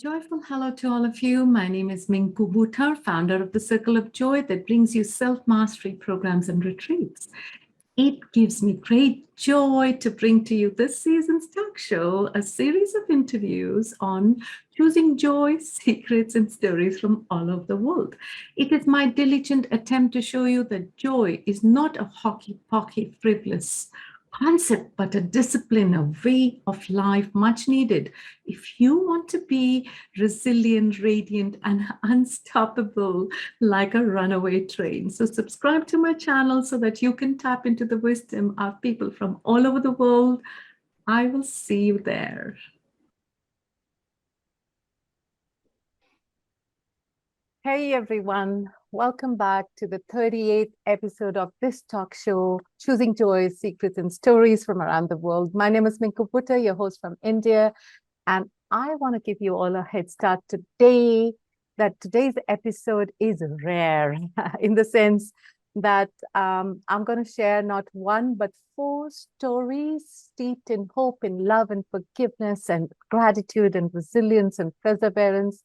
joyful hello to all of you. My name is Minnku Buttar, founder of the Circle of Joy that brings you self-mastery programs and retreats. It gives me great joy to bring to you this season's talk show, a series of interviews on choosing joy, secrets, and stories from all over the world. It is my diligent attempt to show you that joy is not a hockey-pocky, frivolous concept, but a discipline, a way of life much needed. If you want to be resilient, radiant, and unstoppable like a runaway train. So subscribe to my channel so that you can tap into the wisdom of people from all over the world. I will see you there. Hey everyone, welcome back to the 38th episode of this talk show, Choosing Joy, Secrets and Stories from Around the World. My name is Minnku Buttar, your host from India, and I want to give you all a head start today that today's episode is rare in the sense that I'm going to share not one, but 4 stories steeped in hope, in love and forgiveness and gratitude and resilience and perseverance,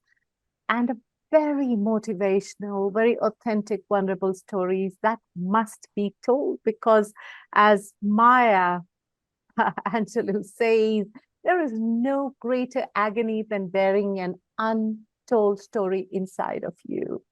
and a very motivational, very authentic, vulnerable stories that must be told because, as Maya Angelou says, there is no greater agony than bearing an untold story inside of you.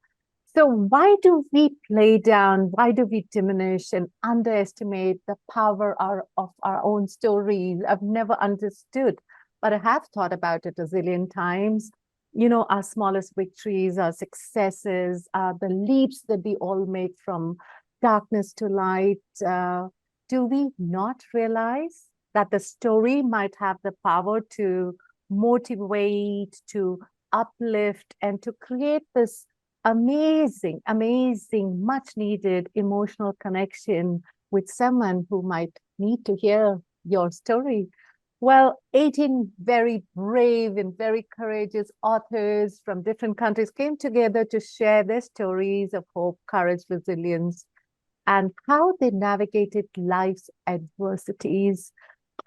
So why do we play down? Why do we diminish and underestimate the power of our own stories? I've never understood, but I have thought about it a zillion times. You know, our smallest victories, our successes, the leaps that we all make from darkness to light. Do we not realize that the story might have the power to motivate, to uplift, and to create this amazing, much needed emotional connection with someone who might need to hear your story? Well, 18 very brave and very courageous authors from different countries came together to share their stories of hope, courage, resilience, and how they navigated life's adversities.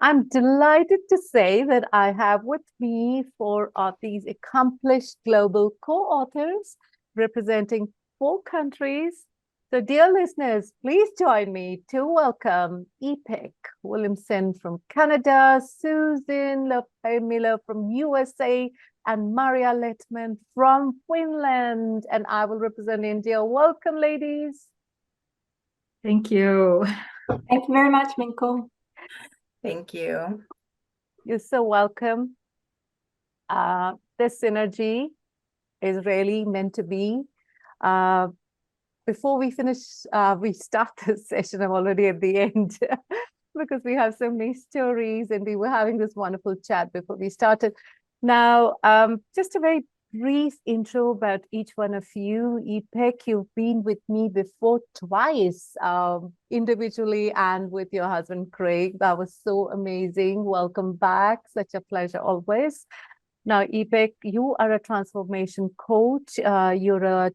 I'm delighted to say that I have with me 4 of these accomplished global co-authors representing 4 countries. So, dear listeners, please join me to welcome Ipek Williamson from Canada, Susan Miller from USA, and Maria Lettman from Finland. And I will represent India. Welcome, ladies. Thank you. Thank you very much, Minnku. Thank you. You're so welcome. This synergy is really meant to be. Before we finish, we start this session, I'm already at the end because we have so many stories and we were having this wonderful chat before we started. Now, just a very brief intro about each one of you. Ipek, you've been with me before twice, individually and with your husband, Craig. That was so amazing. Welcome back. Such a pleasure always. Now, Ipek, you are a transformation coach. You're a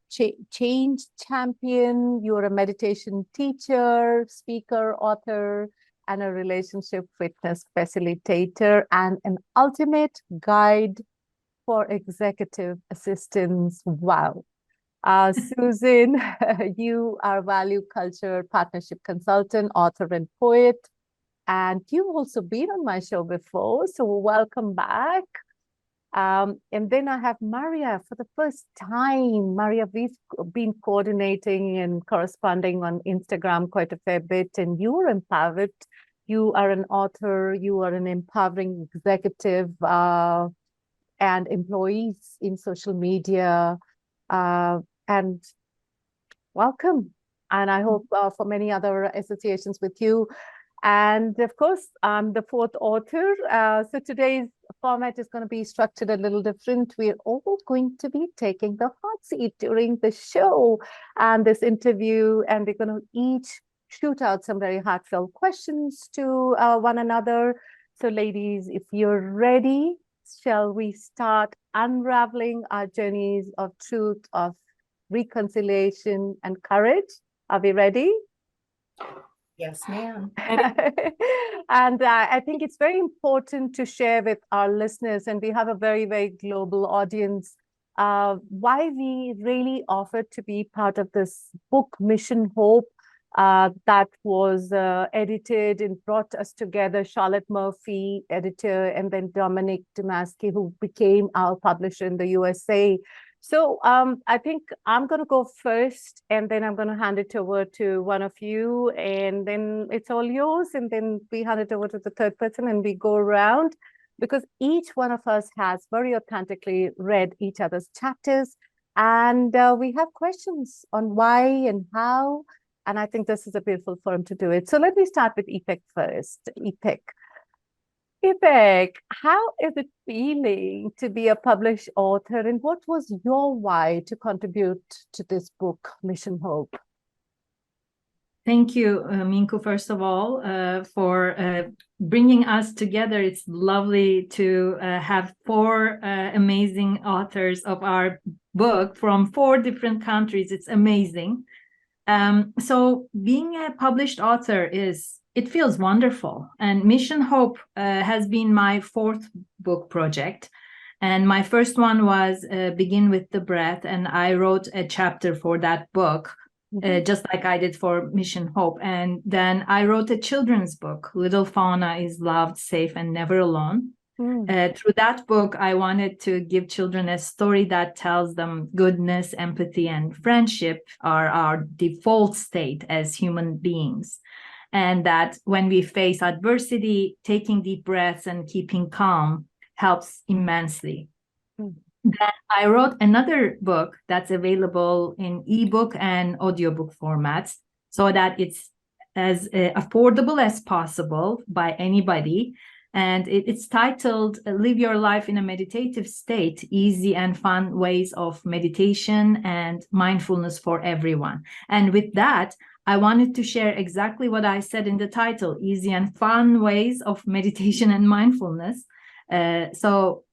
change champion. You're a meditation teacher, speaker, author, and a relationship fitness facilitator, and an ultimate guide for executive assistants. Wow. Susan, you are a value culture partnership consultant, author, and poet. And you've also been on my show before, so welcome back. And then I have Maria for the first time. Maria, we've been coordinating and corresponding on Instagram quite a fair bit, and you're empowered. You are an author, you are an empowering executive and employees in social media. And welcome. And I hope for many other associations with you. And of course, I'm the 4th author. So today's format is going to be structured a little different. We're all going to be taking the hot seat during the show and this interview, and we're going to each shoot out some very heartfelt questions to one another. So ladies, if you're ready, shall we start unraveling our journeys of truth, of reconciliation and courage? Are we ready? Yes, ma'am. And I think it's very important to share with our listeners, and we have a very, very global audience, why we really offered to be part of this book, Mission Hope, that was edited and brought us together. Charlotte Murphy, editor, and then Dominic Damaski, who became our publisher in the USA. So I think I'm going to go first, and then I'm going to hand it over to one of you, and then it's all yours, and then we hand it over to the third person, and we go around, because each one of us has very authentically read each other's chapters, and we have questions on why and how, and I think this is a beautiful forum to do it. So let me start with Ipek first. Ipek, how is it feeling to be a published author, and what was your why to contribute to this book, Mission Hope? Thank you, Minnku, first of all, for bringing us together. It's lovely to have four amazing authors of our book from 4 different countries. It's amazing. So being a published author it feels wonderful. And Mission Hope has been my 4th book project. And my first one was Begin with the Breath. And I wrote a chapter for that book, just like I did for Mission Hope. And then I wrote a children's book, Little Fauna is Loved, Safe, and Never Alone. Through that book, I wanted to give children a story that tells them goodness, empathy, and friendship are our default state as human beings. And that when we face adversity, taking deep breaths and keeping calm helps immensely. Then I wrote another book that's available in ebook and audiobook formats so that it's as affordable as possible by anybody. And it's titled Live Your Life in a Meditative State, Easy and Fun Ways of Meditation and Mindfulness for Everyone. And with that, I wanted to share exactly what I said in the title, easy and fun ways of meditation and mindfulness. So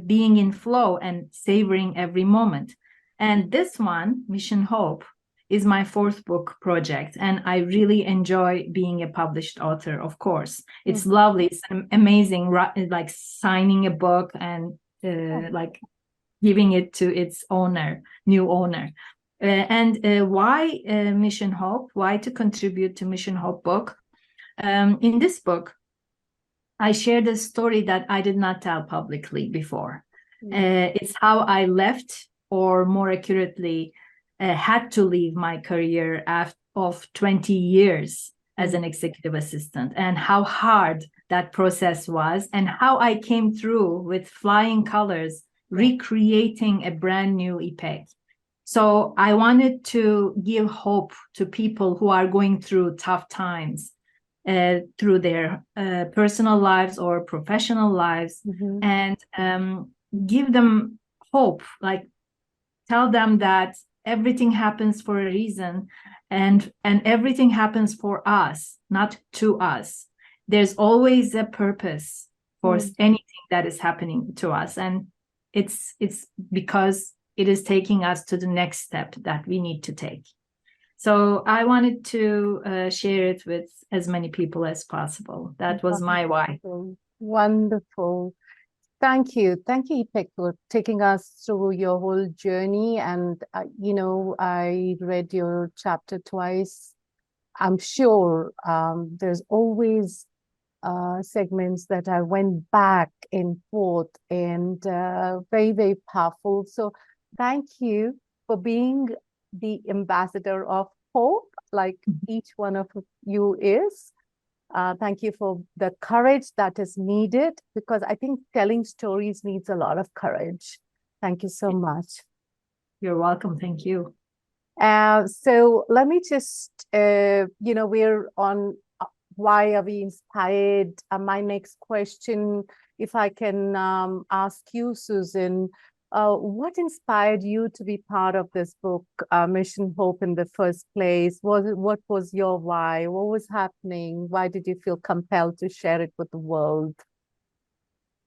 being in flow and savoring every moment. And this one, Mission Hope, is my 4th book project. And I really enjoy being a published author, of course. It's lovely. It's amazing, like signing a book and like giving it to its new owner. Why Mission Hope? Why to contribute to Mission Hope book? In this book, I shared a story that I did not tell publicly before. It's how I left, or more accurately, had to leave my career of 20 years as an executive assistant, and how hard that process was, and how I came through with flying colors, recreating a brand new Ipek. So I wanted to give hope to people who are going through tough times through their personal lives or professional lives, and give them hope, like tell them that everything happens for a reason, and everything happens for us, not to us. There's always a purpose for anything that is happening to us, and it's because it is taking us to the next step that we need to take. So I wanted to share it with as many people as possible. That was my why. Wonderful. Thank you. Thank you, Ipek, for taking us through your whole journey. And, I read your chapter twice. I'm sure there's always segments that I went back and forth, and very, very powerful. So thank you for being the ambassador of hope, like each one of you is. Thank you for the courage that is needed, because I think telling stories needs a lot of courage. Thank you so much. You're welcome. Thank you. So let me just, we're on why are we inspired? My next question, if I can ask you, Susan, what inspired you to be part of this book, Mission Hope, in the first place? What was your why? What was happening? Why did you feel compelled to share it with the world?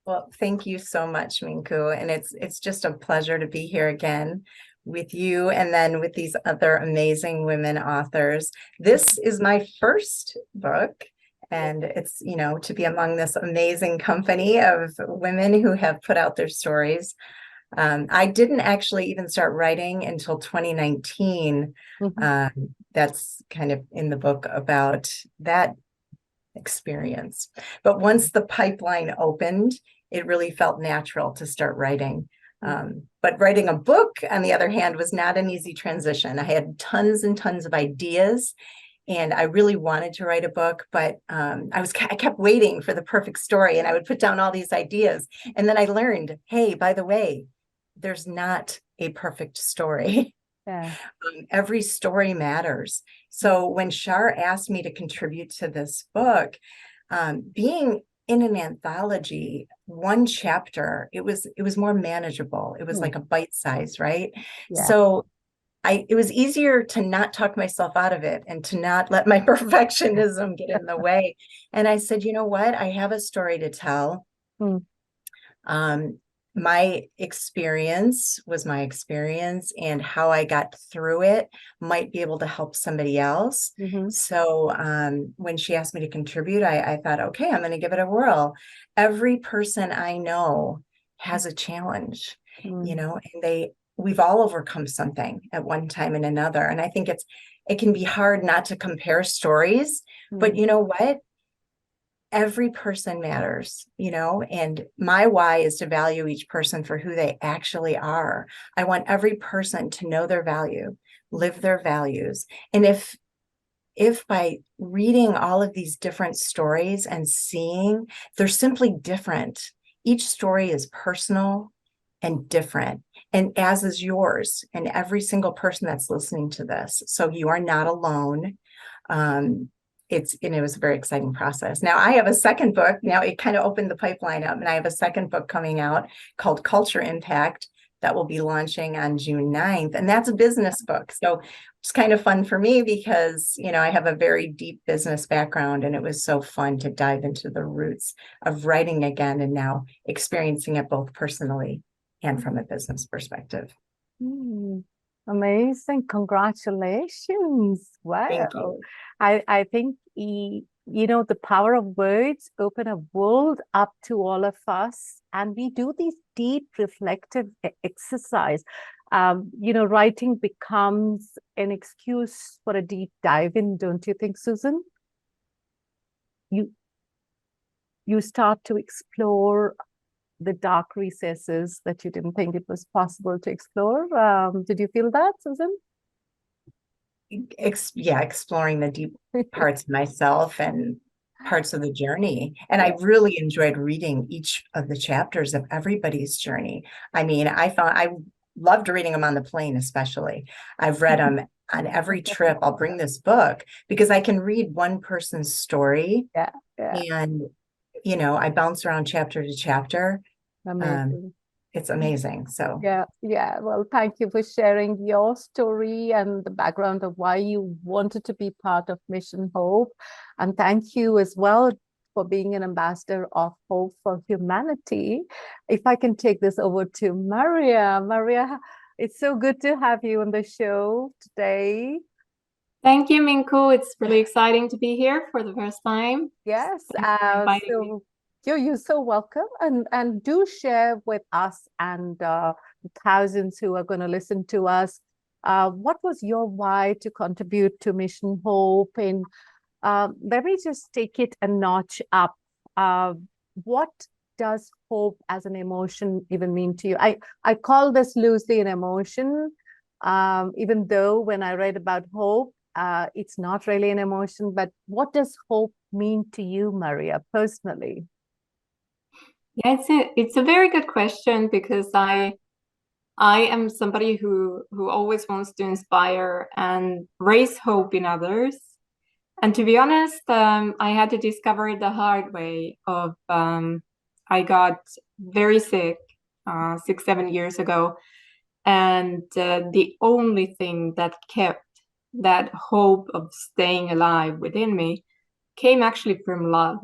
Well, thank you so much, Minnku. And it's just a pleasure to be here again. with you and then with these other amazing women authors. This is my first book, and it's, to be among this amazing company of women who have put out their stories. I didn't actually even start writing until 2019. That's kind of in the book about that experience. But once the pipeline opened, it really felt natural to start writing. But writing a book, on the other hand, was not an easy transition. I had tons and tons of ideas, and I really wanted to write a book, but I kept waiting for the perfect story, and I would put down all these ideas. And then I learned, hey, by the way, there's not a perfect story. Yeah. Every story matters. So when Shar asked me to contribute to this book, being in an anthology, one chapter, it was more manageable. It was like a bite size, right? Yeah. So it was easier to not talk myself out of it and to not let my perfectionism get in the way. And I said, you know what? I have a story to tell. My experience was my experience, and how I got through it might be able to help somebody else. So when she asked me to contribute, I thought, okay, I'm going to give it a whirl. Every person I know has a challenge, and we've all overcome something at one time and another. And I think it can be hard not to compare stories, but you know what? Every person matters, and my why is to value each person for who they actually are. I want every person to know their value, live their values. And if by reading all of these different stories and seeing they're simply different, each story is personal and different, and as is yours and every single person that's listening to this. So you are not alone. It was a very exciting process. Now I have a second book. Now it kind of opened the pipeline up, and I have a second book coming out called Culture Impact that will be launching on June 9th. And that's a business book. So it's kind of fun for me because, I have a very deep business background, and it was so fun to dive into the roots of writing again and now experiencing it both personally and from a business perspective. Amazing. Congratulations. Wow. Thank you. I think, the power of words open a world up to all of us. And we do these deep reflective exercise. Writing becomes an excuse for a deep dive in, don't you think, Susan? You start to explore the dark recesses that you didn't think it was possible to explore. Did you feel that, Susan? Exploring the deep parts of myself and parts of the journey. And I really enjoyed reading each of the chapters of everybody's journey. I mean, I loved reading them on the plane, especially. I've read them on every trip. I'll bring this book because I can read one person's story. And, I bounce around chapter to chapter. Amazing. It's amazing. So yeah. Well, thank you for sharing your story and the background of why you wanted to be part of Mission Hope. And thank you as well for being an ambassador of hope for humanity. If I can take this over to Maria. Maria, it's so good to have you on the show today. Thank you, Minnku. It's really exciting to be here for the first time. Yes. Me. You're so welcome, and do share with us and the thousands who are going to listen to us. What was your why to contribute to Mission Hope? And let me just take it a notch up. What does hope as an emotion even mean to you? I call this loosely an emotion, even though when I read about hope, it's not really an emotion. But what does hope mean to you, Maria, personally? Yeah, it's a very good question, because I am somebody who always wants to inspire and raise hope in others. And to be honest, I had to discover it the hard way. I got very sick 6-7 years ago, and the only thing that kept that hope of staying alive within me came actually from love.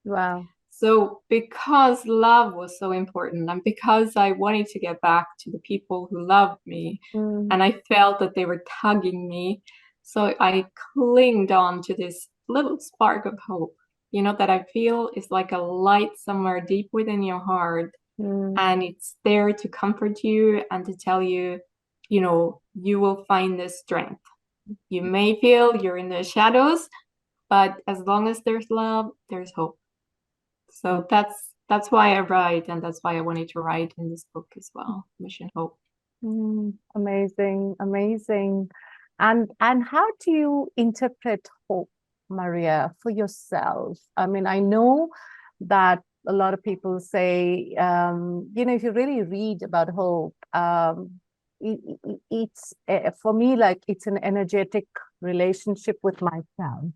Wow. So because love was so important, and because I wanted to get back to the people who loved me, and I felt that they were tugging me, so I clinged on to this little spark of hope, that I feel is like a light somewhere deep within your heart. And it's there to comfort you and to tell you, you will find this strength. You may feel you're in the shadows, but as long as there's love, there's hope. So that's why I write, and that's why I wanted to write in this book as well, Mission Hope. Amazing, amazing. And how do you interpret hope, Maria, for yourself? I mean, I know that a lot of people say, if you really read about hope, it's for me, like it's an energetic relationship with myself,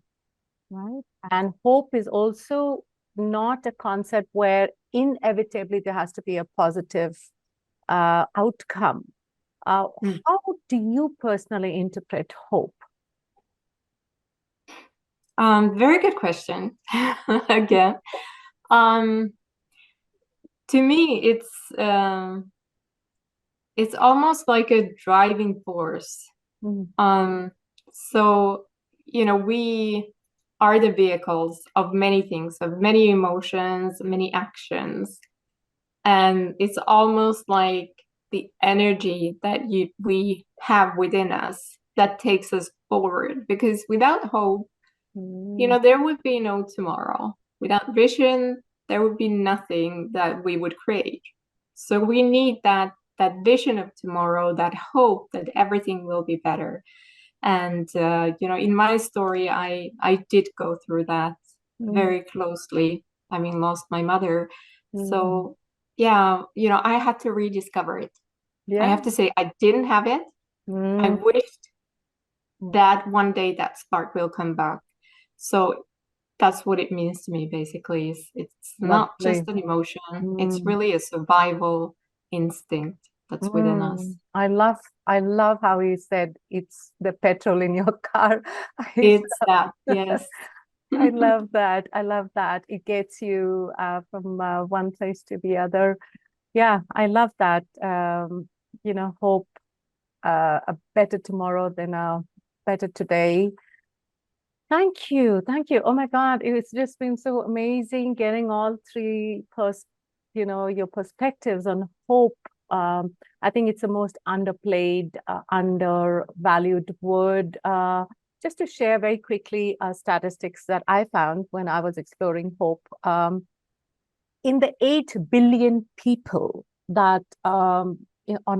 right? And hope is also not a concept where inevitably there has to be a positive outcome. How do you personally interpret hope? Very good question. Again, to me, it's almost like a driving force. So we are the vehicles of many things, of many emotions, many actions, and it's almost like the energy that we have within us that takes us forward. Because without hope, there would be no tomorrow. Without vision, there would be nothing that we would create. So we need that vision of tomorrow, that hope that everything will be better. And in my story, I did go through that very closely. I mean, lost my mother. So yeah, I had to rediscover it. I have to say, I didn't have it. I wished that one day that spark will come back. So that's what it means to me, basically. It's not just an emotion. It's really a survival instinct that's within us. I love how you said it's the petrol in your car. It's that, yes. I love that. It gets you from one place to the other. Yeah, I love that. Hope a better tomorrow than a better today. Thank you. Oh my God, it's just been so amazing getting all three your perspectives on hope. I think it's the most underplayed, undervalued word. Just to share very quickly statistics that I found when I was exploring hope. In the 8 billion people that on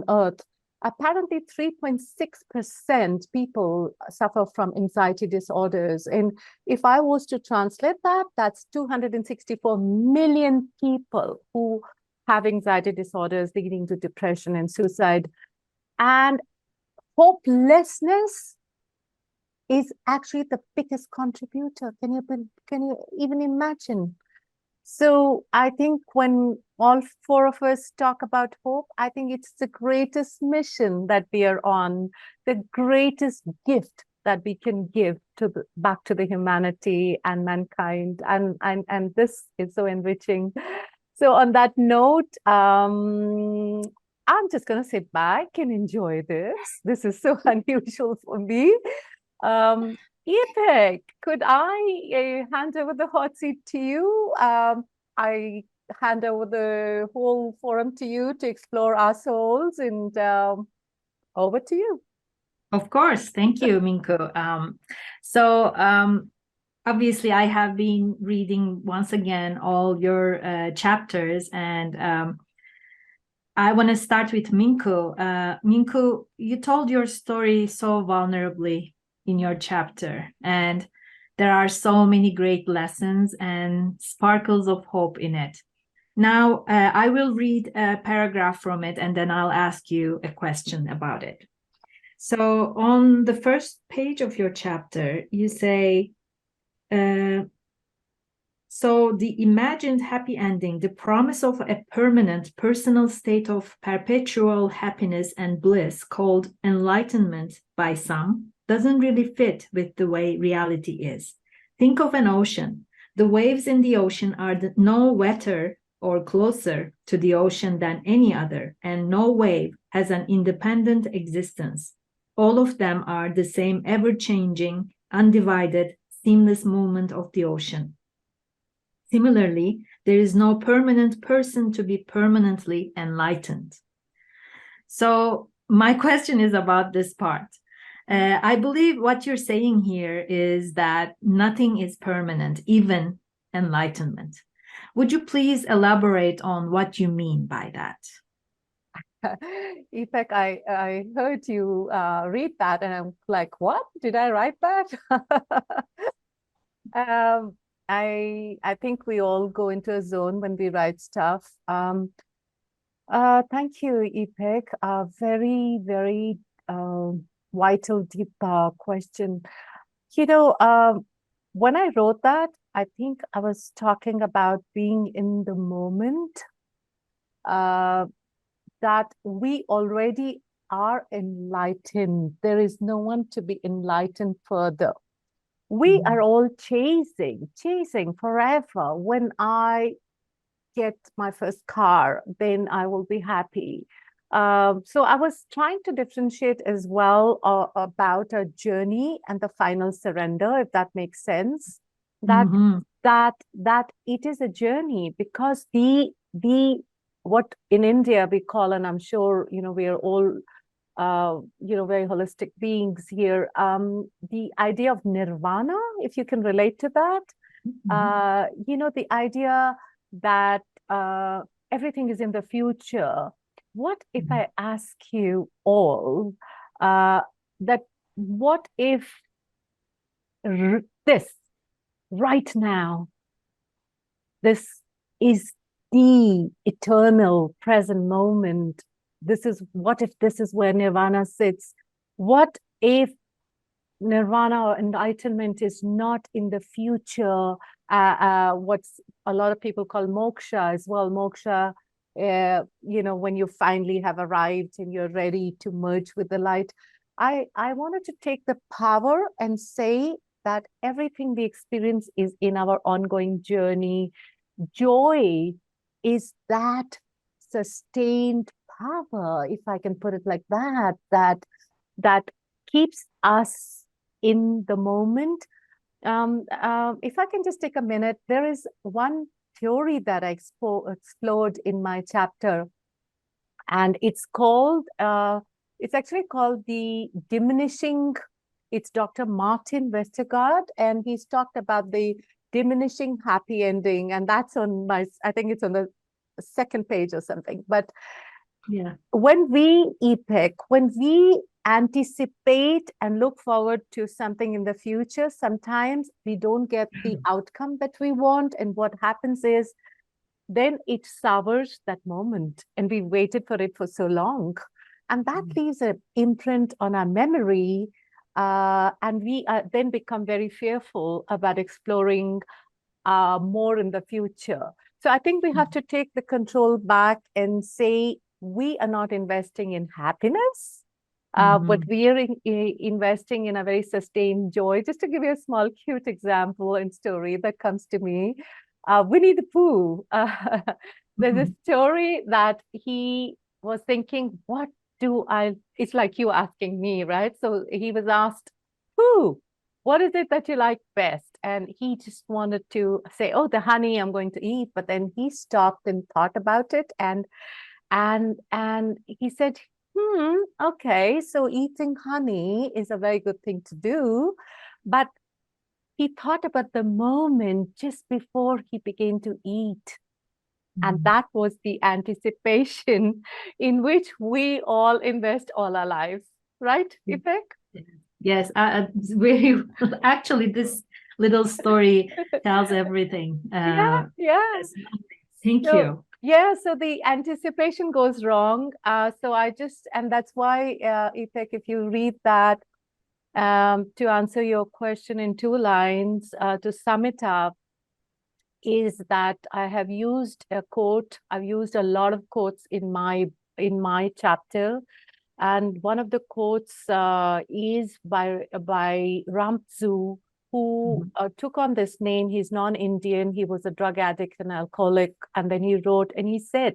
Earth, apparently 3.6% people suffer from anxiety disorders. And if I was to translate that, that's 264 million people who have anxiety disorders leading to depression and suicide. And hopelessness is actually the biggest contributor. Can you even imagine? So I think when all 4 of us talk about hope, I think it's the greatest mission that we are on, the greatest gift that we can give back to the humanity and mankind. And this is so enriching. So on that note, I'm just going to sit back and enjoy this. This is so unusual for me. Ipek, could I hand over the hot seat to you? I hand over the whole forum to you to explore our souls, and over to you. Of course. Thank you, Minnku. Obviously, I have been reading once again all your chapters, and I want to start with Minnku. Minnku, you told your story so vulnerably in your chapter, and there are so many great lessons and sparkles of hope in it. Now, I will read a paragraph from it, and then I'll ask you a question about it. So on the first page of your chapter, you say, so the imagined happy ending, the promise of a permanent personal state of perpetual happiness and bliss called enlightenment by some, doesn't really fit with the way reality is. Think of an ocean. The waves in the ocean are no wetter or closer to the ocean than any other, and no wave has an independent existence. All of them are the same ever-changing, undivided, seamless movement of the ocean. Similarly, there is no permanent person to be permanently enlightened. So my question is about this part. I believe what you're saying here is that nothing is permanent, even enlightenment. Would you please elaborate on what you mean by that? Ipek, I heard you read that, and I'm like, what? Did I write that? I think we all go into a zone when we write stuff. Thank you, Ipek. Very, very vital, deep question. You know, when I wrote that, I think I was talking about being in the moment, that we already are enlightened. There is no one to be enlightened further. We are all chasing forever. When I get my first car, then I will be happy. So I was trying to differentiate as well about a journey and the final surrender, if that makes sense. That it is a journey, because the what in India we call, and I'm sure we are all very holistic beings here. The idea of nirvana, if you can relate to that, the idea that everything is in the future. What if I ask you all that what if this right now, this is the eternal present moment? What if this is where nirvana sits? What if nirvana or enlightenment is not in the future? What's a lot of people call moksha as well. Moksha, when you finally have arrived and you're ready to merge with the light. I wanted to take the power and say that everything we experience is in our ongoing journey. Joy is that sustained power, if I can put it like that, that keeps us in the moment. If I can just take a minute, there is one theory that I explored in my chapter, and it's actually called the diminishing. It's Dr. Martin Westergaard, and he's talked about the diminishing happy ending, and that's on I think it's on the second page or something. But yeah, when we anticipate and look forward to something in the future, sometimes we don't get the outcome that we want, and what happens is then it sours that moment, and we waited for it for so long, and that leaves an imprint on our memory, and we then become very fearful about exploring more in the future. So I think we have to take the control back and say we are not investing in happiness, but we are investing in a very sustained joy. Just to give you a small cute example and story that comes to me, Winnie the Pooh. There's a story that he was thinking, what do I, it's like you asking me, right? So he was asked, Pooh, what is it that you like best? And he just wanted to say, oh, the honey I'm going to eat. But then he stopped and thought about it. And he said, okay, so eating honey is a very good thing to do. But he thought about the moment just before he began to eat. And that was the anticipation in which we all invest all our lives. Right, Ipek? Yes, actually, this little story tells everything. Yeah. Thank you. Yeah, so the anticipation goes wrong. And that's why, Ipek, if you read that, to answer your question in 2 lines, to sum it up, is that I have used a quote. I've used a lot of quotes in my chapter. And one of the quotes is by Ramtzu, who took on this name. He's non-Indian. He was a drug addict and alcoholic. And then he wrote and he said,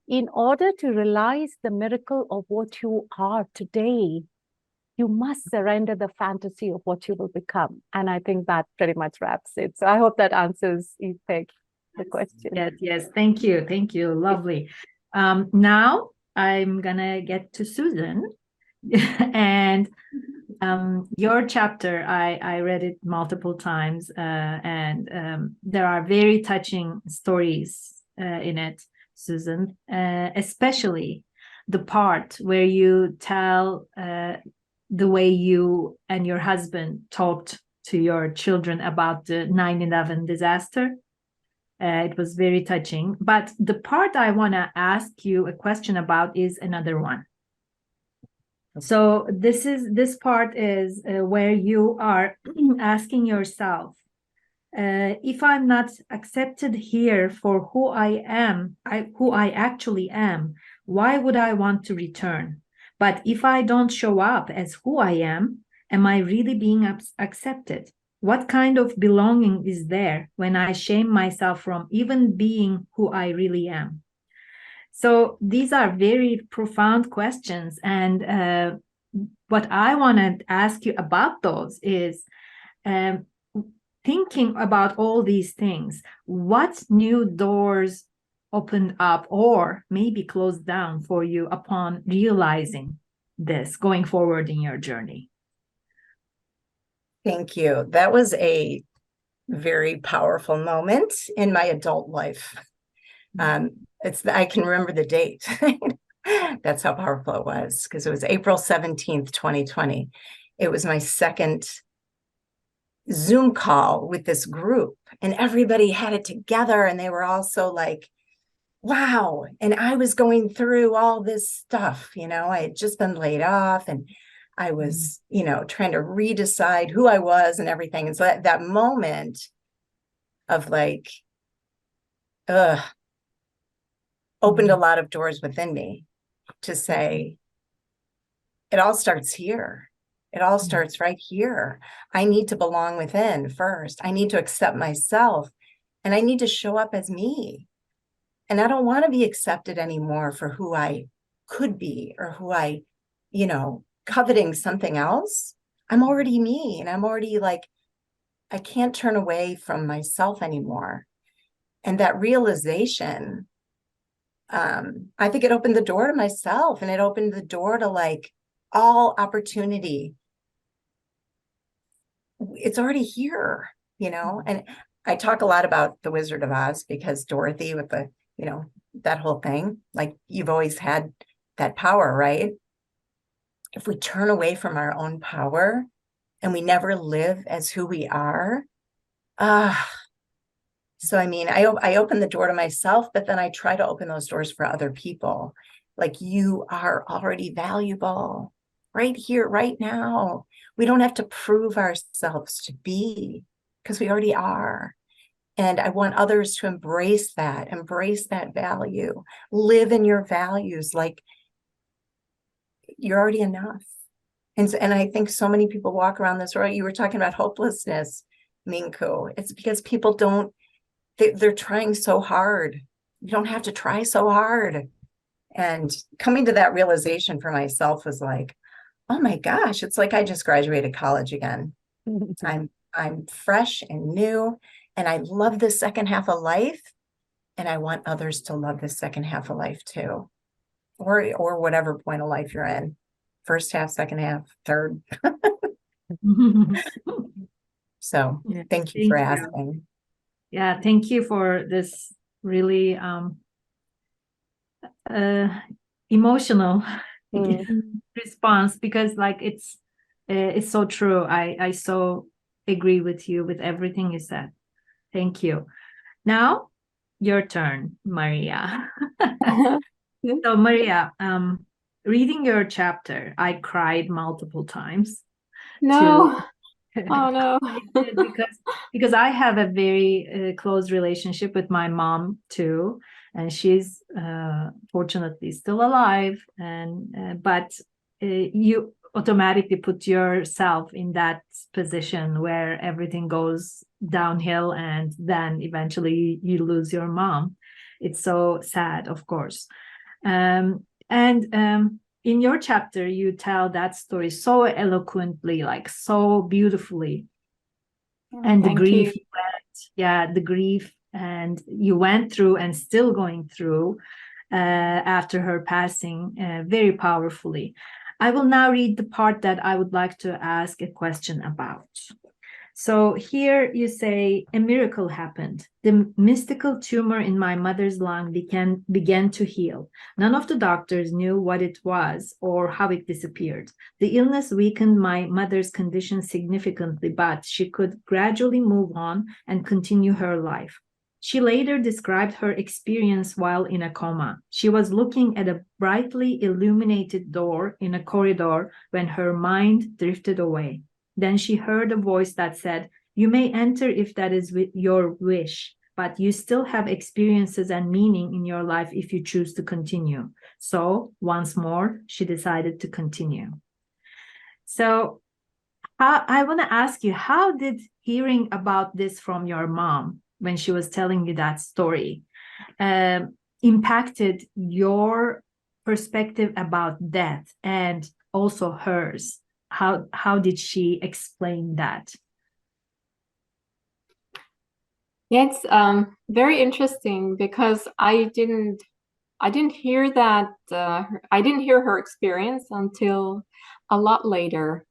in order to realize the miracle of what you are today, you must surrender the fantasy of what you will become. And I think that pretty much wraps it. So I hope that answers, Ipek, the question. Yes. Thank you. Lovely. Now I'm gonna get to Susan. And your chapter, I read it multiple times, and there are very touching stories in it, Susan, especially the part where you tell the way you and your husband talked to your children about the 9/11 disaster. It was very touching. But the part I want to ask you a question about is another one. So this part is where you are asking yourself, if I'm not accepted here for who I am, who I actually am, why would I want to return? But if I don't show up as who I am I really being accepted? What kind of belonging is there when I shame myself from even being who I really am? So these are very profound questions. And what I want to ask you about those is, thinking about all these things, what new doors opened up or maybe closed down for you upon realizing this going forward in your journey? Thank you. That was a very powerful moment in my adult life. I can remember the date. That's how powerful it was, because it was April 17th, 2020. It was my second Zoom call with this group, and everybody had it together, and they were all so like, wow. And I was going through all this stuff, I had just been laid off, and I was, trying to redecide who I was and everything. And so that moment of like, opened a lot of doors within me to say, it all starts here. It all starts right here. I need to belong within first. I need to accept myself, and I need to show up as me. And I don't want to be accepted anymore for who I could be or who I, coveting something else. I'm already me, and I'm already like, I can't turn away from myself anymore. And that realization, I think it opened the door to myself, and it opened the door to like all opportunity. It's already here, and I talk a lot about the Wizard of Oz because Dorothy with the, that whole thing, like you've always had that power, right? If we turn away from our own power and we never live as who we are, so, I mean, I open the door to myself, but then I try to open those doors for other people. Like, you are already valuable right here, right now. We don't have to prove ourselves to be, because we already are. And I want others to embrace that value, live in your values, like you're already enough. And I think so many people walk around this world. You were talking about hopelessness, Minnku. It's because people they're trying so hard. You don't have to try so hard. And coming to that realization for myself was like, oh my gosh, it's like I just graduated college again. I'm fresh and new, and I love the second half of life, and I want others to love the second half of life too, or whatever point of life you're in, first half, second half, third. So thank you for asking. Yeah, thank you for this really emotional response, because like it's so true. I so agree with you with everything you said. Thank you. Now your turn, Maria. So Maria, reading your chapter, I cried multiple times. No. Oh no. because I have a very close relationship with my mom too, and she's fortunately still alive. And but you automatically put yourself in that position where everything goes downhill and then eventually you lose your mom. It's so sad, of course. And in your chapter, you tell that story so eloquently, like so beautifully. And the Thank grief you. the grief and you went through and still going through after her passing very powerfully. I will now read the part that I would like to ask a question about. So here you say, a miracle happened. The mystical tumor in my mother's lung began to heal. None of the doctors knew what it was or how it disappeared. The illness weakened my mother's condition significantly, but she could gradually move on and continue her life. She later described her experience while in a coma. She was looking at a brightly illuminated door in a corridor when her mind drifted away. Then she heard a voice that said, "You may enter if that is your wish, but you still have experiences and meaning in your life if you choose to continue." So once more, she decided to continue. So I want to ask you, how did hearing about this from your mom when she was telling you that story impacted your perspective about death and also hers? How did she explain that? Yeah, it's very interesting because I didn't hear that. I didn't hear her experience until a lot later,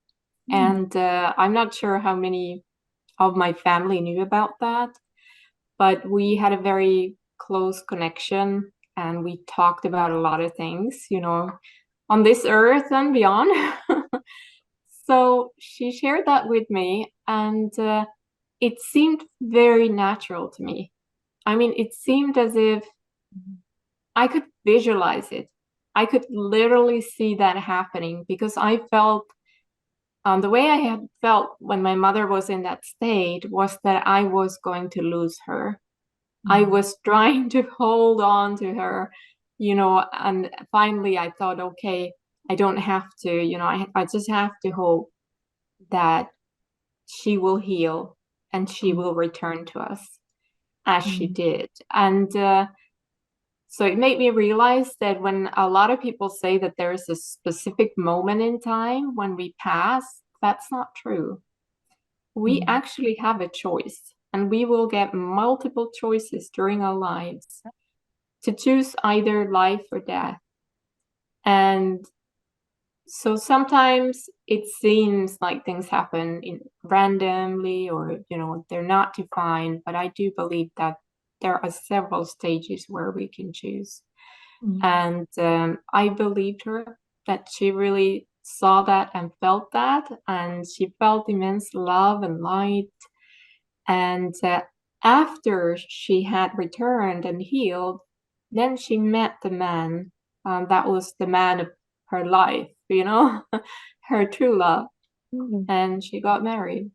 and I'm not sure how many of my family knew about that, but we had a very close connection, and we talked about a lot of things, on this earth and beyond. So she shared that with me, and it seemed very natural to me. I mean, it seemed as if I could visualize it. I could literally see that happening because I felt the way I had felt when my mother was in that state was that I was going to lose her. I was trying to hold on to her, and finally I thought, okay, I don't have to, I just have to hope that she will heal and she will return to us as she did. And so it made me realize that when a lot of people say that there is a specific moment in time when we pass, that's not true. We actually have a choice, and we will get multiple choices during our lives to choose either life or death. And so sometimes it seems like things happen randomly or, they're not defined, but I do believe that there are several stages where we can choose. And I believed her that she really saw that and felt that, and she felt immense love and light. And after she had returned and healed, then she met the man. That was the man of her life, her true love. And she got married.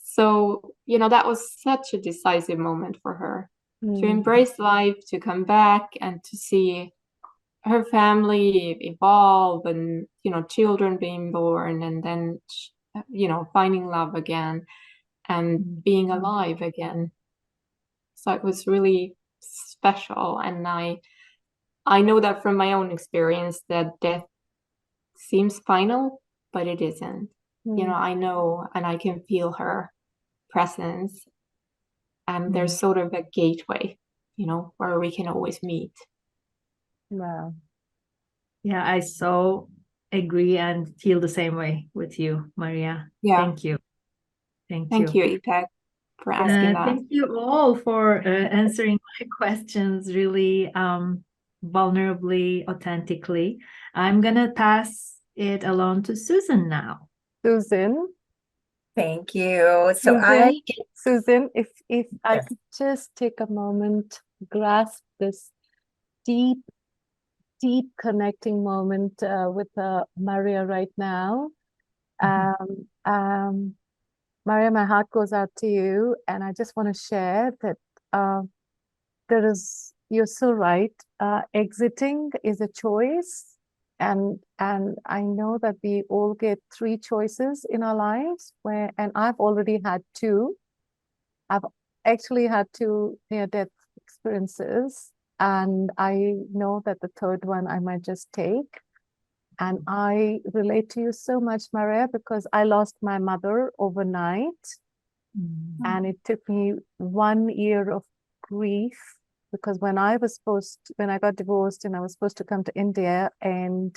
So, that was such a decisive moment for her to embrace life, to come back and to see her family evolve and, children being born and then, finding love again and being alive again. So it was really special. And I know that from my own experience that death seems final, but it isn't. I know and I can feel her presence. And there's sort of a gateway, where we can always meet. Wow. Yeah, I so agree and feel the same way with you, Maria. Yeah. Thank you. Thank you, Ipek, for asking that. Thank you all for answering my questions really vulnerably, authentically. I'm going to pass it along to Susan now. Susan. Thank you. So Susan, if I Yes. could just take a moment, grasp this deep connecting moment with Maria right now. Maria, my heart goes out to you, and I just want to share that you're so right. Exiting is a choice, and I know that we all get three choices in our lives, and I've already had two. I've actually had two near-death experiences, and I know that the third one I might just take. And I relate to you so much, Maria, because I lost my mother overnight. And it took me 1 year of grief, because when I got divorced and I was supposed to come to India, and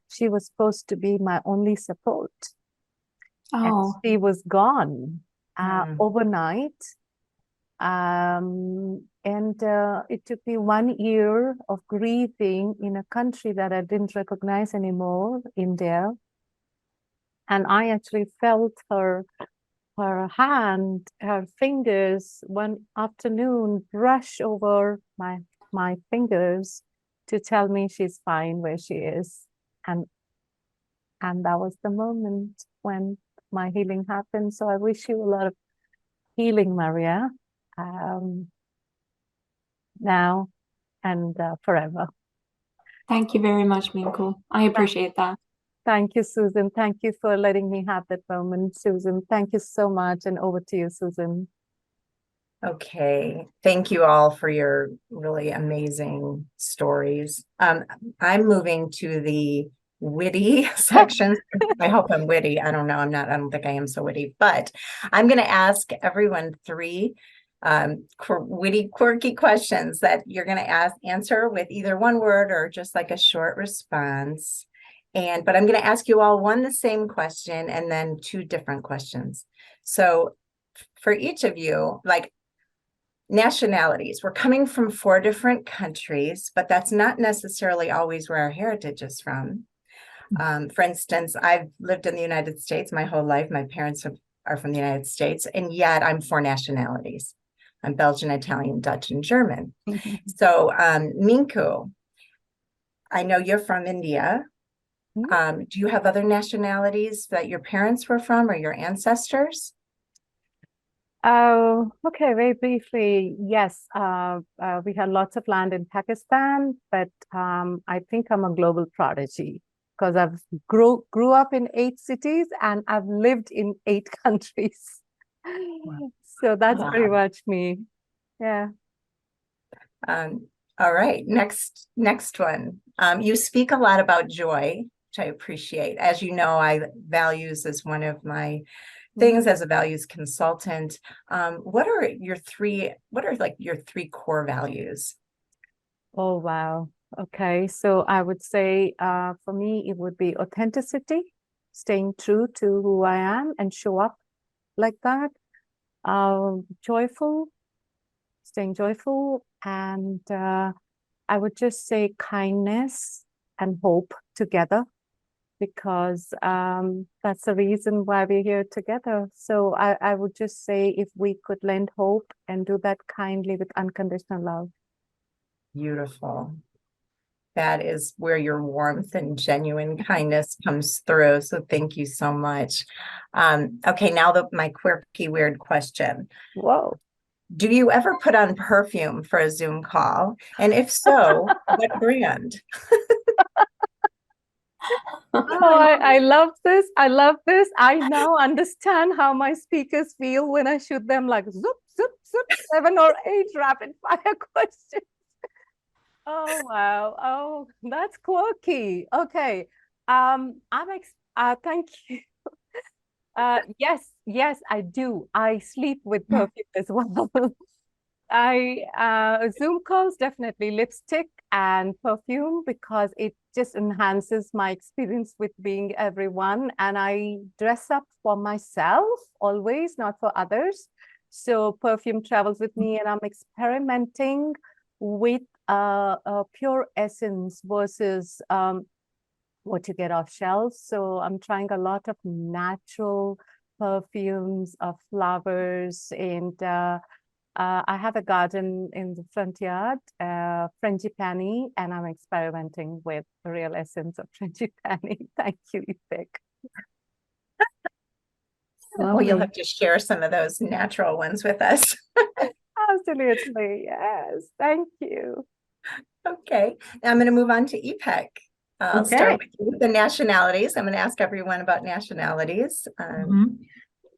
she was supposed to be my only support. And Oh, she was gone overnight. And it took me 1 year of grieving in a country that I didn't recognize anymore, India. And I actually felt her hand, her fingers one afternoon brush over my fingers to tell me she's fine where she is. And that was the moment when my healing happened. So I wish you a lot of healing, Maria, now and forever. thank you very much, Minnku. I appreciate that. Thank you, Susan. Thank you for letting me have that moment, Susan. Thank you so much. And over to you, Susan. Okay, thank you all for your really amazing stories. I'm moving to the witty section. I hope I'm witty. I don't know. I don't think I am so witty, but I'm going to ask everyone three witty, quirky questions that you're going to answer with either one word or just like a short response. But I'm going to ask you all the same question and then two different questions. So for each of you, like, nationalities, we're coming from 4 different countries, but that's not necessarily always where our heritage is from. For instance, I've lived in the United States my whole life. My parents are from the United States, and yet I'm 4 nationalities. I'm Belgian, Italian, Dutch, and German. So, Minnku, I know you're from India. Do you have other nationalities that your parents were from or your ancestors? Okay, very briefly, yes. We had lots of land in Pakistan, but I think I'm a global prodigy because I've grew up in 8 cities and I've lived in 8 countries. So that's pretty much me. Yeah. All right, next one. You speak a lot about joy, which I appreciate. As you know, values is one of my things as a values consultant. What are your 3 core values? Oh, wow. Okay. So I would say for me, it would be authenticity, staying true to who I am and show up like that. Staying joyful. And I would just say kindness and hope together, because that's the reason why we're here together. So I would just say if we could lend hope and do that kindly with unconditional love. Beautiful. That is where your warmth and genuine kindness comes through. So thank you so much. Okay, now my quirky, weird question. Whoa. Do you ever put on perfume for a Zoom call? And if so, what brand? Oh, I love this. I love this. I now understand how my speakers feel when I shoot them like zoop, zoop, zoop, 7 or 8 rapid fire questions. Oh, wow. Oh, that's quirky. Okay. Thank you. Yes, I do. I sleep with perfume as well. Zoom calls, definitely lipstick and perfume, because it just enhances my experience with being everyone. And I dress up for myself always, not for others. So perfume travels with me, and I'm experimenting with a pure essence versus what you get off shelves. So I'm trying a lot of natural perfumes of flowers, and I have a garden in the front yard, frangipani, and I'm experimenting with the real essence of frangipani. Thank you, Ipek. Well, you'll have to share some of those natural ones with us. Absolutely, yes. Thank you. Okay, now I'm going to move on to Ipek. I'll start with you with the nationalities. I'm going to ask everyone about nationalities.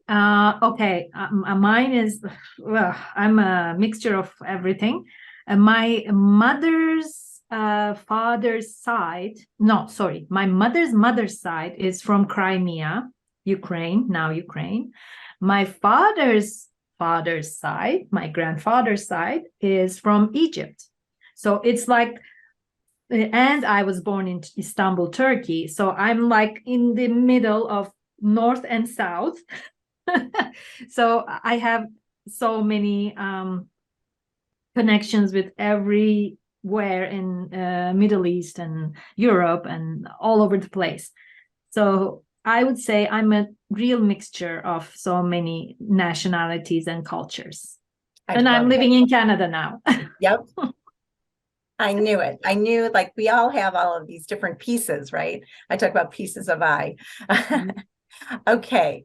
Okay, mine is, well, I'm a mixture of everything. My mother's father's side, no, sorry, my mother's side is from Crimea, Ukraine, now Ukraine. My father's side, my grandfather's side, is from Egypt. So it's like, and I was born in Istanbul, Turkey. So I'm like in the middle of North and South. So I have so many connections with everywhere in Middle East and Europe and all over the place. So I would say I'm a real mixture of so many nationalities and cultures. And I'm living in Canada now. Yep. I knew it. I knew, like, we all have all of these different pieces, right? I talk about pieces of I. Okay.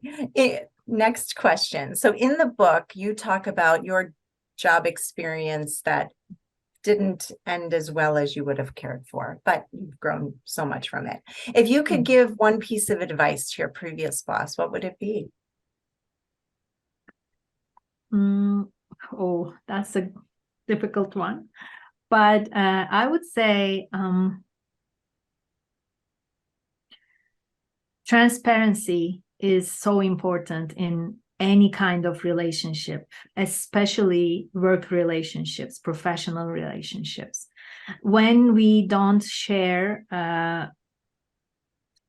Next question. So in the book, you talk about your job experience that didn't end as well as you would have cared for, but you've grown so much from it. If you could give one piece of advice to your previous boss, what would it be? Oh, that's a difficult one. But I would say transparency is so important in any kind of relationship, especially work relationships, professional relationships. When we don't share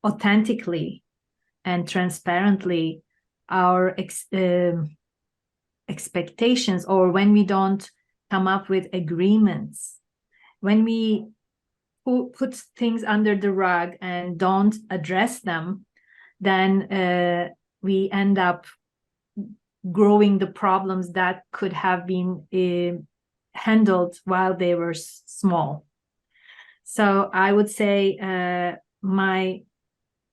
authentically and transparently our expectations, or when we don't come up with agreements, when we put things under the rug and don't address them, then we end up growing the problems that could have been handled while they were small. So I would say my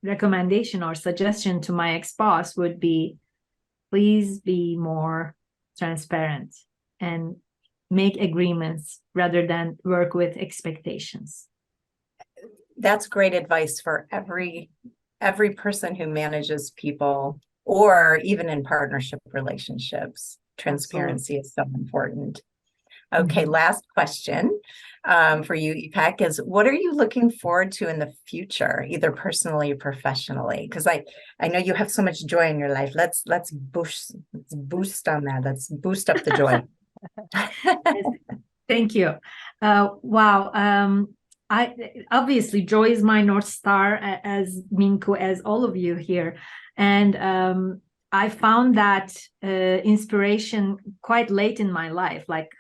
recommendation or suggestion to my ex-boss would be, please be more transparent and make agreements rather than work with expectations. That's great advice for every person who manages people, or even in partnership relationships. Transparency is so important. Okay, last question for you, Ipek, is what are you looking forward to in the future, either personally or professionally? Because I know you have so much joy in your life. Let's boost on that. Let's boost up the joy. Thank you. Wow. Obviously joy is my North Star, as Minnku, as all of you here. And I found that inspiration quite late in my life, like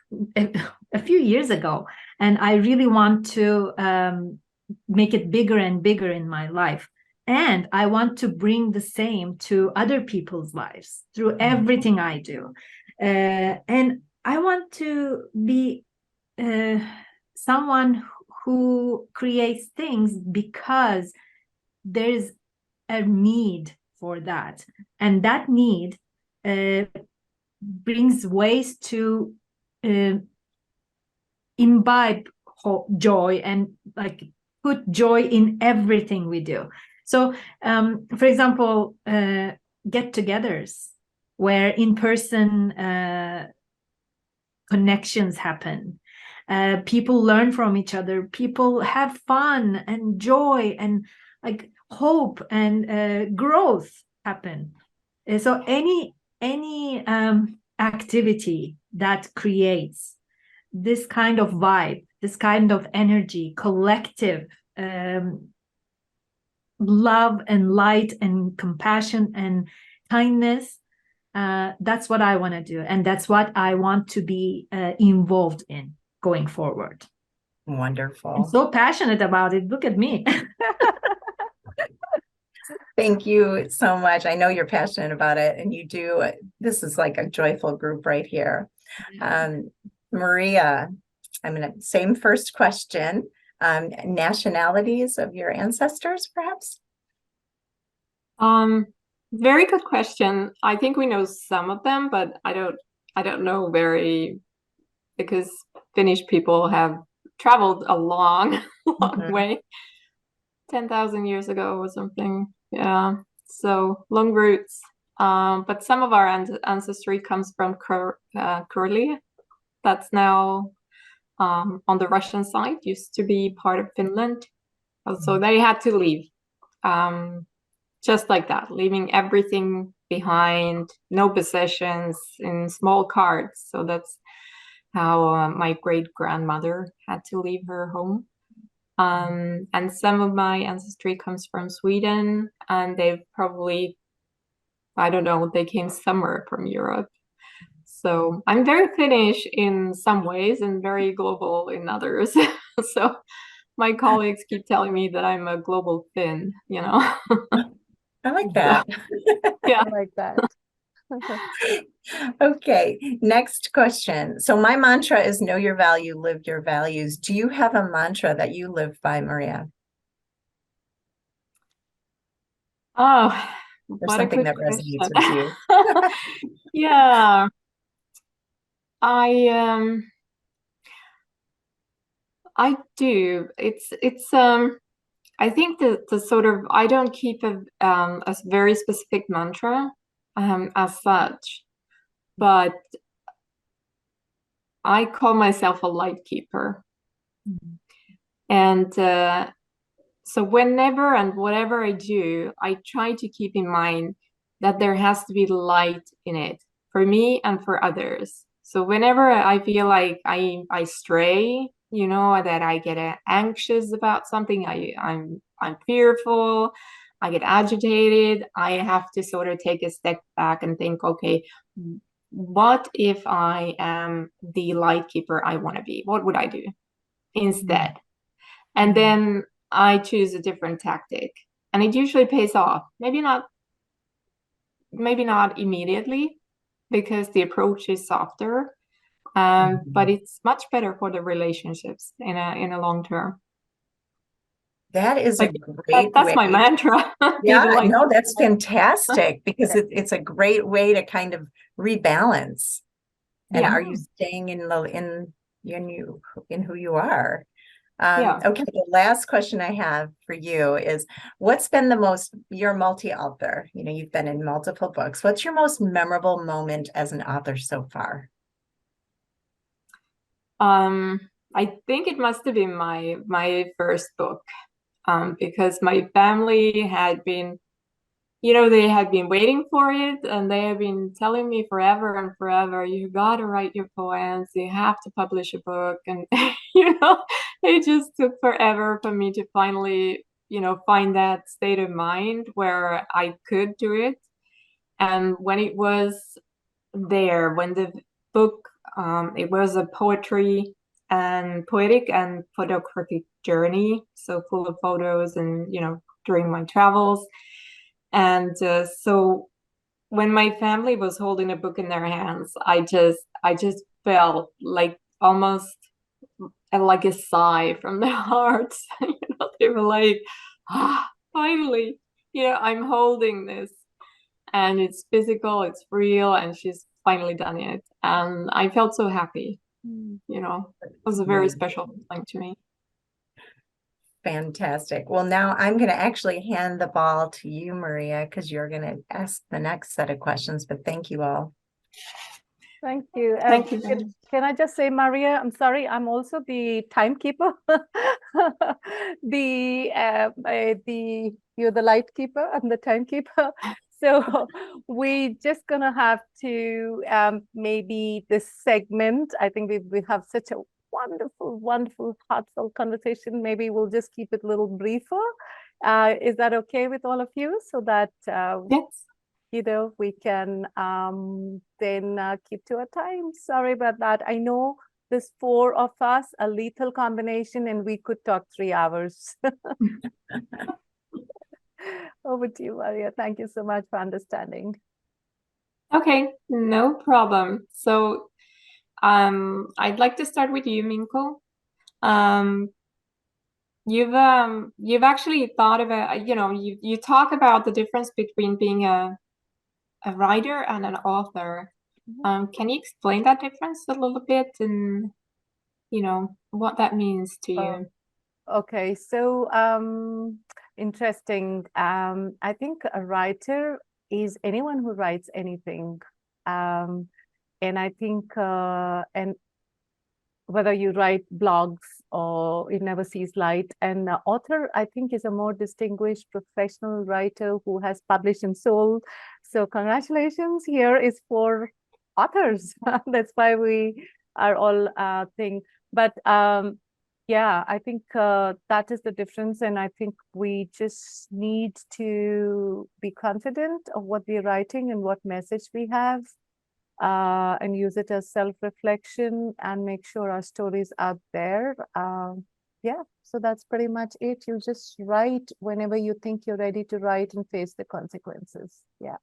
a few years ago. And I really want to make it bigger and bigger in my life. And I want to bring the same to other people's lives through everything I do. And I want to be someone who creates things because there's a need for that. And that need brings ways to imbibe joy and like put joy in everything we do. So, for example, get-togethers where in-person connections happen. People learn from each other. People have fun and joy and like hope and growth happen. So any activity that creates this kind of vibe, this kind of energy, collective love and light and compassion and kindness, that's what I want to do. And that's what I want to be involved in going forward. Wonderful. I'm so passionate about it. Look at me. Thank you so much. I know you're passionate about it, and you do. This is like a joyful group right here. Maria, I'm going to same first question. Nationalities of your ancestors, perhaps? Very good question. I think we know some of them, but I don't know because Finnish people have traveled a long way. 10,000 years ago or something. Yeah, so long roots. But some of our ancestry comes from Kurli. That's now on the Russian side, used to be part of Finland. So they had to leave, just like that, leaving everything behind, no possessions, in small carts. So that's how my great-grandmother had to leave her home. And some of my ancestry comes from Sweden, and they've probably, I don't know, they came somewhere from Europe. So I'm very Finnish in some ways and very global in others. So my colleagues keep telling me that I'm a global Finn, you know? I like that. Yeah. I like that. Okay, next question. So my mantra is know your value, live your values. Do you have a mantra that you live by, Maria? Oh, Or what a something good that resonates question. with you? Yeah. I do. It's I think the sort of, I don't keep a very specific mantra as such, but I call myself a light keeper. And so whenever and whatever I do, I try to keep in mind that there has to be light in it for me and for others. So whenever I feel like I stray, you know, that I get anxious about something, I'm fearful, I get agitated, I have to sort of take a step back and think, okay, what if I am the light keeper I want to be? What would I do instead? And then I choose a different tactic, and it usually pays off. Maybe not immediately, because the approach is softer, but it's much better for the relationships in a long term. That is a Like, great that's way. my mantra. Yeah, no, that's fantastic, because it's a great way to kind of rebalance. And Yeah. are you staying in who you are? Yeah. Okay, the last question I have for you is, what's been you're multi-author, you know, you've been in multiple books. What's your most memorable moment as an author so far? I think it must have been my first book, because my family had been, you know, they had been waiting for it, and they have been telling me forever and forever, you got to write your poems, you have to publish a book. And, you know, it just took forever for me to finally, you know, find that state of mind where I could do it. And when it was there, when the book, it was a poetic and photographic journey, so full of photos and, you know, during my travels. And so when my family was holding a book in their hands, I just felt like almost like a sigh from their hearts. You know, they were like, finally, you know, I'm holding this, and it's physical, it's real, and she's finally done it. And I felt so happy. You know, it was a very special thing to me. Fantastic. Well, now I'm going to actually hand the ball to you, Maria, because you're going to ask the next set of questions, but thank you all. Thank you. Thank you. Can I just say, Maria, I'm sorry, I'm also the timekeeper. You're the light keeper, I'm the timekeeper. So we just gonna have to maybe this segment. I think we have such a wonderful, heartfelt conversation. Maybe we'll just keep it a little briefer. Is that okay with all of you? So that Yes. you know, we can then keep to our time. Sorry about that. I know there's 4 of us, a lethal combination, and we could talk 3 hours. Over to you, Maria. Thank you so much for understanding. Okay, no problem. So I'd like to start with you, Minnku. You've actually thought about, you know, you talk about the difference between being a writer and an author. Can you explain that difference a little bit, and, you know, what that means to you? Okay, so interesting. I think a writer is anyone who writes anything. And I think, and whether you write blogs or it never sees light. And author, I think, is a more distinguished professional writer who has published and sold. So congratulations, here is for authors. That's why we are all thing. But yeah, I think that is the difference. And I think we just need to be confident of what we're writing and what message we have. And use it as self-reflection and make sure our stories are there. Yeah, so that's pretty much it. You just write whenever you think you're ready to write and face the consequences. Yeah.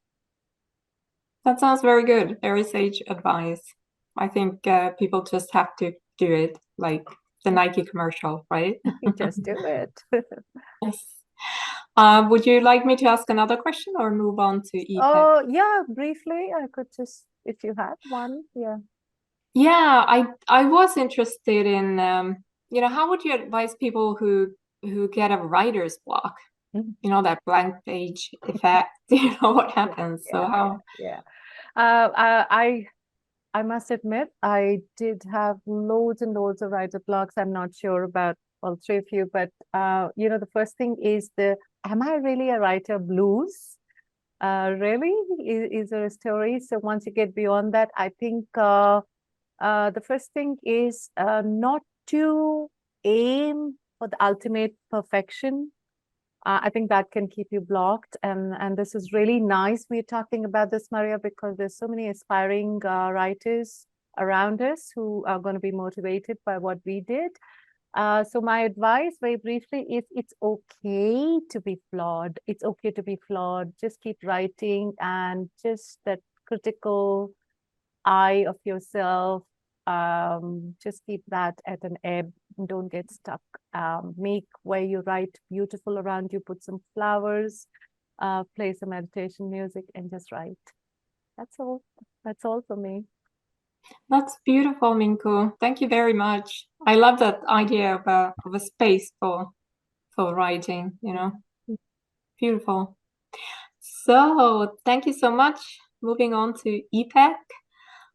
That sounds very good. Very sage advice. I think people just have to do it, like the Nike commercial, right? Just do it. Yes. Would you like me to ask another question or move on to Ipek? Oh, yeah, briefly, I could just, if you had one, yeah. Yeah, I was interested in, how would you advise people who get a writer's block? Mhm. You know, that blank page effect, what happens? So how? Yeah. I must admit, I did have loads and loads of writer blocks. I'm not sure about all three of you, but the first thing is am I really a writer blues? Really? Is there a story? So once you get beyond that, I think the first thing is not to aim for the ultimate perfection. I think that can keep you blocked. And this is really nice we're talking about this, Maria, because there's so many aspiring writers around us who are going to be motivated by what we did. So my advice very briefly is it's okay to be flawed. It's okay to be flawed. Just keep writing, and just that critical eye of yourself. Just keep that at an ebb. Don't get stuck. Make where you write beautiful around you, put some flowers, play some meditation music, and just write. That's all. That's all for me. That's beautiful, Minnku. Thank you very much. I love that idea of a space for writing, Beautiful. So thank you so much. Moving on to Ipek.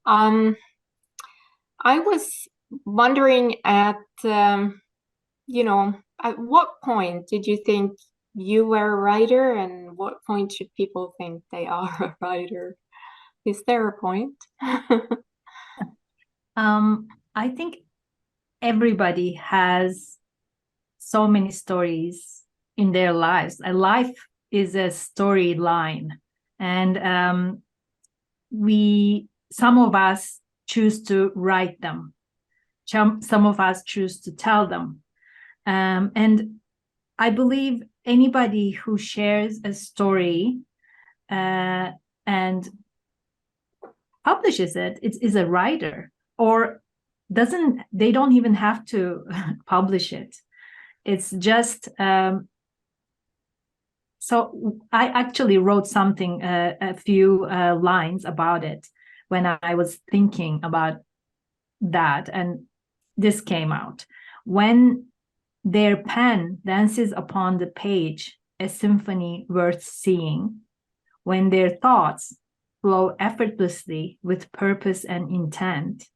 I was wondering at what point did you think you were a writer, and what point should people think they are a writer? Is there a point? I think everybody has so many stories in their lives. A life is a storyline, and some of us choose to write them. Some of us choose to tell them. And I believe anybody who shares a story and publishes it is a writer, or they don't even have to publish it. It's just so I actually wrote something, a few lines about it when I was thinking about that, and this came out. When their pen dances upon the page, a symphony worth seeing. When their thoughts flow effortlessly with purpose and intent.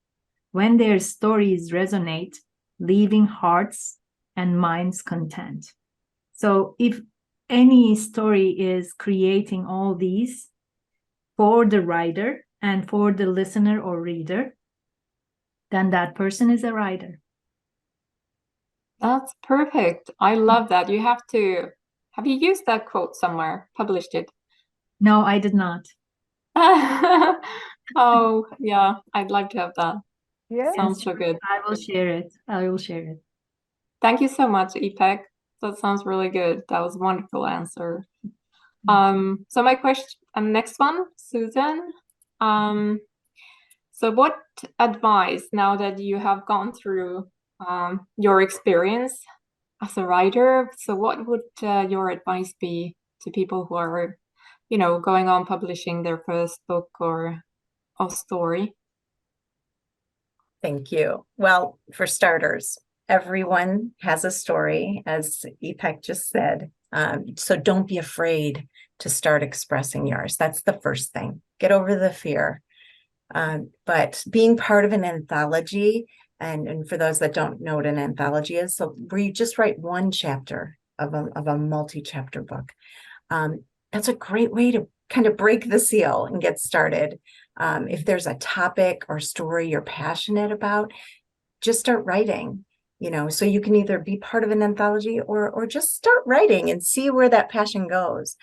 When their stories resonate, leaving hearts and minds content. So if any story is creating all these for the writer and for the listener or reader, then that person is a writer. That's perfect. I love that. Have you used that quote somewhere, published it? No, I did not. Oh, yeah, I'd like to have that. Yeah. Sounds so good. I will share it. Thank you so much, Ipek. That sounds really good. That was a wonderful answer. So my question, next one, Susan. So what advice, now that you have gone through your experience as a writer, so what would your advice be to people who are, going on publishing their first book or story? Thank you. Well, for starters, everyone has a story, as Ipek just said. So don't be afraid to start expressing yours. That's the first thing. Get over the fear. But being part of an anthology, and for those that don't know what an anthology is, so where you just write one chapter of a multi-chapter book, that's a great way to kind of break the seal and get started. If there's a topic or story you're passionate about, just start writing, so you can either be part of an anthology or just start writing and see where that passion goes.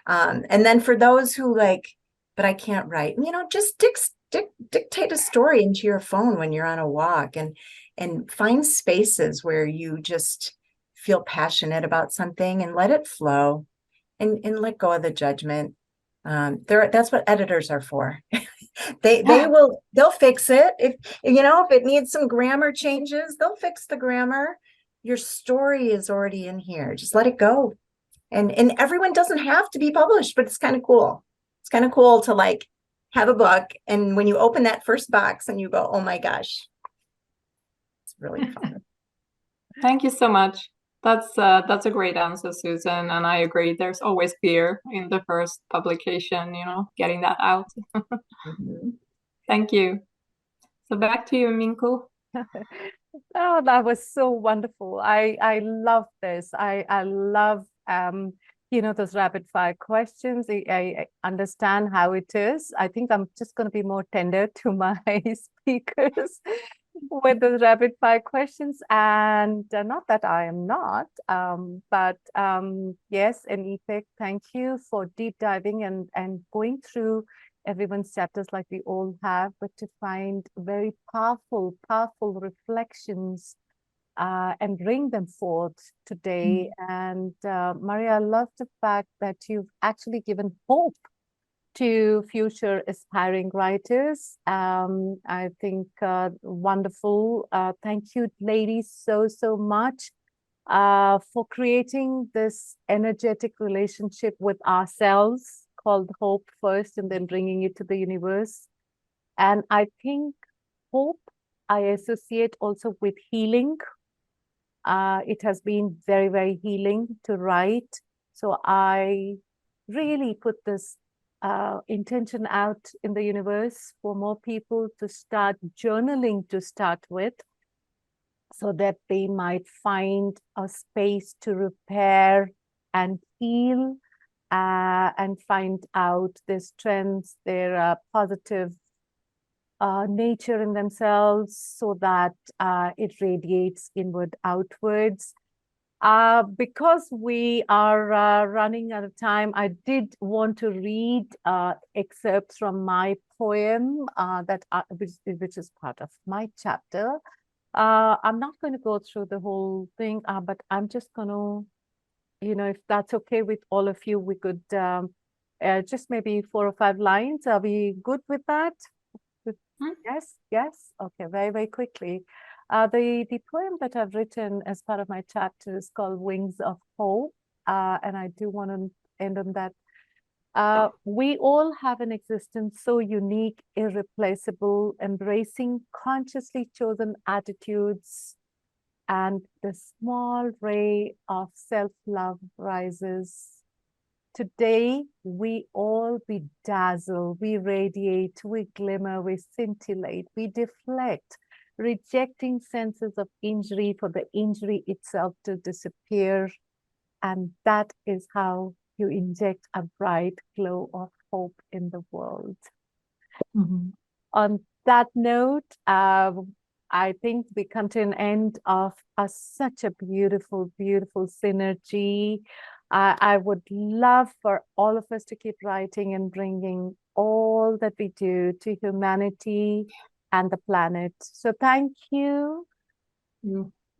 And then for those who but I can't write, just dictate a story into your phone when you're on a walk, and find spaces where you just feel passionate about something and let it flow, and let go of the judgment. That's what editors are for. They'll fix it. If it needs some grammar changes, they'll fix the grammar. Your story is already in here. Just let it go. And everyone doesn't have to be published, but it's kind of cool. It's kind of cool to have a book, and when you open that first box and you go, oh my gosh, it's really fun. Thank you so much. That's a great answer, Susan, and I agree. There's always fear in the first publication, getting that out. Mhm. Thank you. So back to you, Minnku. Oh, that was so wonderful. I love this. I love those rapid fire questions. I understand how it is. I think I'm just going to be more tender to my speakers with those rapid fire questions, and not that I am not, but yes, and Ipek, thank you for deep diving and going through everyone's chapters like we all have, but to find very powerful reflections and bring them forth today. And Maria, I love the fact that you've actually given hope to future aspiring writers. I think wonderful. Thank you, ladies, so much for creating this energetic relationship with ourselves called hope first, and then bringing it to the universe. And I think hope I associate also with healing. It has been very, very healing to write. So I really put this intention out in the universe for more people to start journaling to start with, so that they might find a space to repair and heal, and find out their strengths, their positive nature in themselves, so that it radiates inward outwards. Because we are running out of time, I did want to read excerpts from my poem which is part of my chapter. I'm not going to go through the whole thing, but I'm just going to, if that's okay with all of you, we could just maybe 4 or 5 lines. Are we good with that? Yes. Okay, very, very quickly. The poem that I've written as part of my chapter is called Wings of Hope, and I do want to end on that. We all have an existence so unique, irreplaceable, embracing consciously chosen attitudes, and the small ray of self-love rises. Today, we all bedazzle, we radiate, we glimmer, we scintillate, we deflect, rejecting senses of injury for the injury itself to disappear. And that is how you inject a bright glow of hope in the world. Mhm. On that note, I think we come to an end of such a beautiful, beautiful synergy. I would love for all of us to keep writing and bringing all that we do to humanity and the planet. So thank you,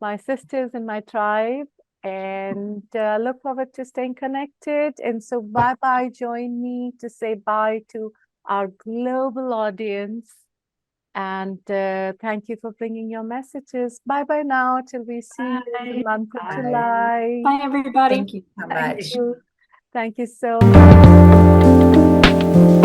my sisters in my tribe, and look forward to staying connected. And so bye-bye. Join me to say bye to our global audience. And thank you for bringing your messages. Bye-bye now till we see you in the month of Bye. July. Bye, everybody. Thank you so much. Thank you so much.